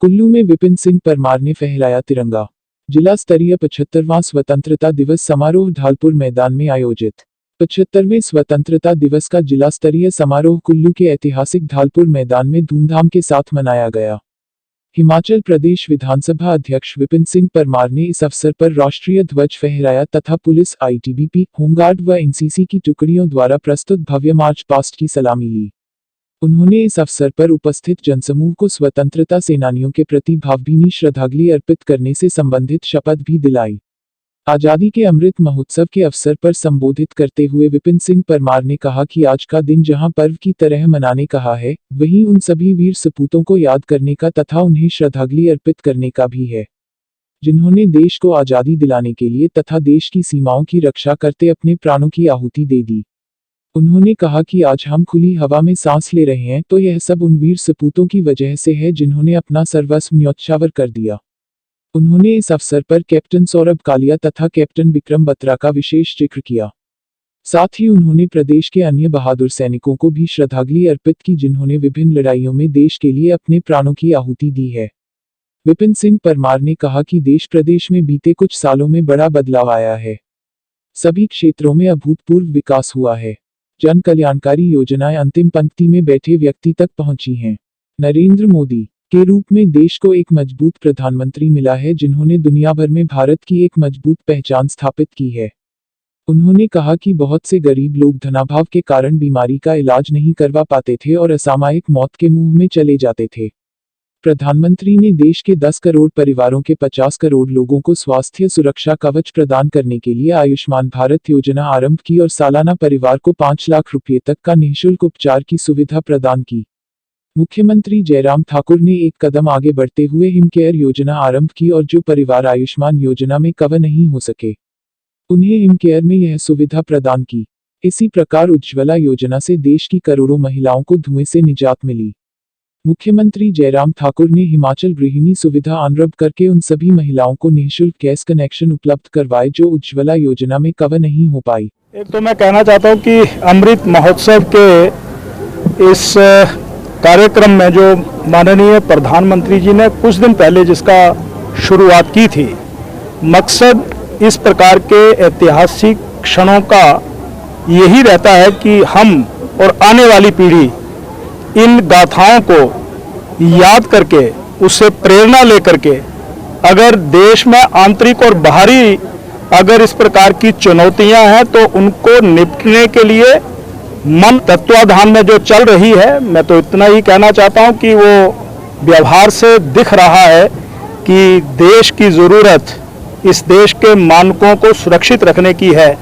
कुल्लू में विपिन सिंह परमार ने फहराया तिरंगा। जिला स्तरीय 75वां स्वतंत्रता दिवस समारोह ढालपुर मैदान में आयोजित। 75वें स्वतंत्रता दिवस का जिला स्तरीय समारोह कुल्लू के ऐतिहासिक ढालपुर मैदान में धूमधाम के साथ मनाया गया। हिमाचल प्रदेश विधानसभा अध्यक्ष विपिन सिंह परमार ने इस अवसर पर राष्ट्रीय ध्वज फहराया तथा पुलिस, आईटीबीपी, होमगार्ड व एनसीसी की टुकड़ियों द्वारा प्रस्तुत भव्य मार्च पास्ट की सलामी ली। उन्होंने इस अवसर पर उपस्थित जनसमूह को स्वतंत्रता सेनानियों के प्रति भावभीनी श्रद्धांजलि अर्पित करने से संबंधित शपथ भी दिलाई। आजादी के अमृत महोत्सव के अवसर पर संबोधित करते हुए विपिन सिंह परमार ने कहा कि आज का दिन जहां पर्व की तरह मनाने कहा है, वहीं उन सभी वीर सपूतों को याद करने का तथा उन्हें श्रद्धांजलि अर्पित करने का भी है, जिन्होंने देश को आजादी दिलाने के लिए तथा देश की सीमाओं की रक्षा करते अपने प्राणों की आहुति दे दी। उन्होंने कहा कि आज हम खुली हवा में सांस ले रहे हैं तो यह सब उन वीर सपूतों की वजह से है जिन्होंने अपना सर्वस्व न्यौछावर कर दिया। उन्होंने इस अवसर पर कैप्टन सौरभ कालिया तथा कैप्टन विक्रम बत्रा का विशेष जिक्र किया। साथ ही उन्होंने प्रदेश के अन्य बहादुर सैनिकों को भी श्रद्धांजलि अर्पित की जिन्होंने विभिन्न लड़ाइयों में देश के लिए अपने प्राणों की आहुति दी है। विपिन सिंह परमार ने कहा कि देश प्रदेश में बीते कुछ सालों में बड़ा बदलाव आया है। सभी क्षेत्रों में अभूतपूर्व विकास हुआ है। जन कल्याणकारी योजनाएं अंतिम पंक्ति में बैठे व्यक्ति तक पहुंची हैं। नरेंद्र मोदी के रूप में देश को एक मजबूत प्रधानमंत्री मिला है जिन्होंने दुनिया भर में भारत की एक मजबूत पहचान स्थापित की है। उन्होंने कहा कि बहुत से गरीब लोग धनाभाव के कारण बीमारी का इलाज नहीं करवा पाते थे और असामयिक मौत के मुंह में चले जाते थे। प्रधानमंत्री ने देश के 10 करोड़ परिवारों के 50 करोड़ लोगों को स्वास्थ्य सुरक्षा कवच प्रदान करने के लिए आयुष्मान भारत योजना आरंभ की और सालाना परिवार को 5 लाख रुपये तक का निःशुल्क उपचार की सुविधा प्रदान की। मुख्यमंत्री जयराम ठाकुर ने एक कदम आगे बढ़ते हुए हिमकेयर योजना आरंभ की और जो परिवार आयुष्मान योजना में कवर नहीं हो सके, उन्हें हिमकेयर में यह सुविधा प्रदान की। इसी प्रकार उज्ज्वला योजना से देश की करोड़ों महिलाओं को धुएं से निजात मिली। मुख्यमंत्री जयराम ठाकुर ने हिमाचल गृहिणी सुविधा आरंभ करके उन सभी महिलाओं को निःशुल्क गैस कनेक्शन उपलब्ध करवाए जो उज्ज्वला योजना में कवर नहीं हो पाई। एक तो मैं कहना चाहता हूं कि अमृत महोत्सव के इस कार्यक्रम में जो माननीय प्रधानमंत्री जी ने कुछ दिन पहले जिसका शुरुआत की थी, मकसद इस प्रकार के ऐतिहासिक क्षणों का यही रहता है कि हम और आने वाली पीढ़ी इन गाथाओं को याद करके उससे प्रेरणा लेकर के अगर देश में आंतरिक और बाहरी अगर इस प्रकार की चुनौतियां हैं तो उनको निपटने के लिए मन तत्वाधान में जो चल रही है, मैं तो इतना ही कहना चाहता हूं कि वो व्यवहार से दिख रहा है कि देश की ज़रूरत इस देश के मानकों को सुरक्षित रखने की है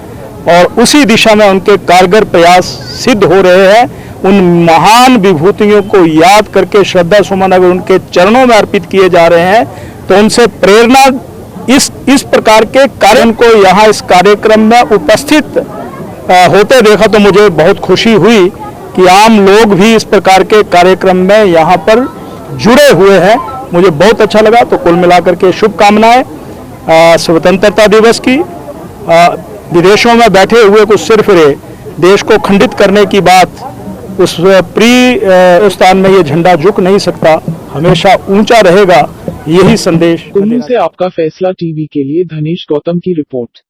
और उसी दिशा में उनके कारगर प्रयास सिद्ध हो रहे हैं। उन महान विभूतियों को याद करके श्रद्धा सुमन अगर उनके चरणों में अर्पित किए जा रहे हैं तो उनसे प्रेरणा इस प्रकार के कार्य को यहाँ इस कार्यक्रम में उपस्थित होते देखा तो मुझे बहुत खुशी हुई कि आम लोग भी इस प्रकार के कार्यक्रम में यहाँ पर जुड़े हुए हैं। मुझे बहुत अच्छा लगा। तो कुल मिलाकर के शुभकामनाएं स्वतंत्रता दिवस की। विदेशों में बैठे हुए कुछ सिरफिरे देश को खंडित करने की बात, उस हिंदुस्तान में ये झंडा झुक नहीं सकता, हमेशा ऊंचा रहेगा, यही संदेश। कुल्लू से आपका फैसला टीवी के लिए धनेश गौतम की रिपोर्ट।